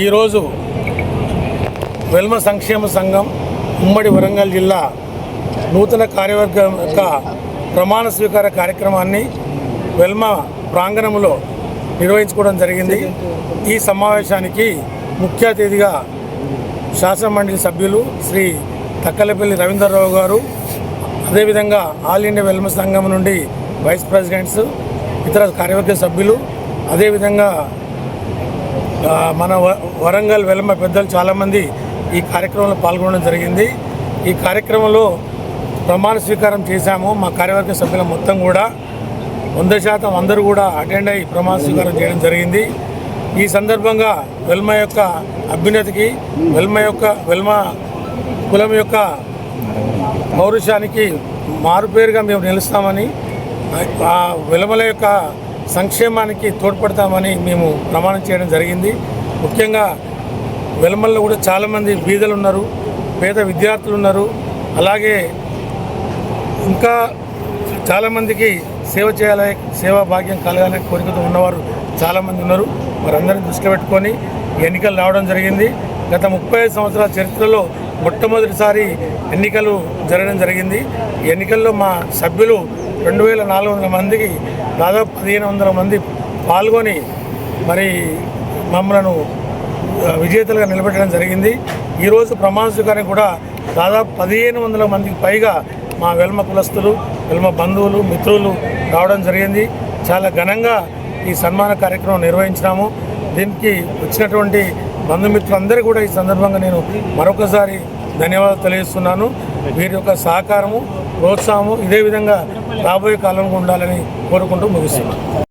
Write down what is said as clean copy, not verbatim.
ఈరోజు వెల్మ సంక్షేమ సంఘం ఉమ్మడి వరంగల్ జిల్లా నూతన కార్యవర్గం యొక్క ప్రమాణ స్వీకార కార్యక్రమాన్ని వెల్మ ప్రాంగణంలో నిర్వహించుకోవడం జరిగింది. ఈ సమావేశానికి ముఖ్య అతిథిగా శాసనమండలి సభ్యులు శ్రీ తక్కలపల్లి రవీంద్రరావు గారు, అదేవిధంగా ఆల్ ఇండియా వెల్మ సంఘం నుండి వైస్ ప్రెసిడెంట్స్, ఇతర కార్యవర్గ సభ్యులు, అదేవిధంగా మన వరంగల్ వెల్మ పెద్దలు చాలామంది ఈ కార్యక్రమంలో పాల్గొనడం జరిగింది. ఈ కార్యక్రమంలో ప్రమాణ స్వీకారం చేశాము. మా కార్యవర్గ సభ్యుల మొత్తం కూడా 100% అందరూ కూడా అటెండ్ అయ్యి ప్రమాణ స్వీకారం చేయడం జరిగింది. ఈ సందర్భంగా వెల్మ యొక్క అభ్యున్నతికి, వెల్మ కులం యొక్క పౌరుషానికి మారుపేరుగా మేము నిలుస్తామని, ఆ వెల్మల యొక్క సంక్షేమానికి తోడ్పడతామని మేము ప్రమాణం చేయడం జరిగింది. ముఖ్యంగా వెల్మల్లో కూడా చాలామంది బీదలు ఉన్నారు, పేద విద్యార్థులు ఉన్నారు, అలాగే ఇంకా చాలామందికి సేవ చేయాలి, సేవా భాగ్యం కలగాలని కోరికతో ఉన్నవారు చాలామంది ఉన్నారు. వారందరినీ దృష్టిలో పెట్టుకొని ఎన్నికలు రావడం జరిగింది. గత 35 సంవత్సరాల చరిత్రలో మొట్టమొదటిసారి ఎన్నికలు జరగడం జరిగింది. ఈ ఎన్నికల్లో మా సభ్యులు 2400 మందికి దాదాపు 1500 మంది పాల్గొని మరి మమ్మల్ని విజేతలుగా నిలబెట్టడం జరిగింది. ఈరోజు ప్రమాణ స్వీకారం కూడా దాదాపు 1500 మందికి పైగా మా వెల్మ కులస్తులు, వెల్మ బంధువులు, మిత్రులు రావడం జరిగింది. చాలా ఘనంగా ఈ సన్మాన కార్యక్రమం నిర్వహించినాము. దీనికి వచ్చినటువంటి బంధుమిత్రులందరూ కూడా ఈ సందర్భంగా నేను మరొకసారి ధన్యవాదాలు తెలియజేస్తున్నాను. వీరి యొక్క సహకారము, ప్రోత్సాహము ఇదే విధంగా రాబోయే కాలంలో ఉండాలని కోరుకుంటూ ముగిస్తున్నాను.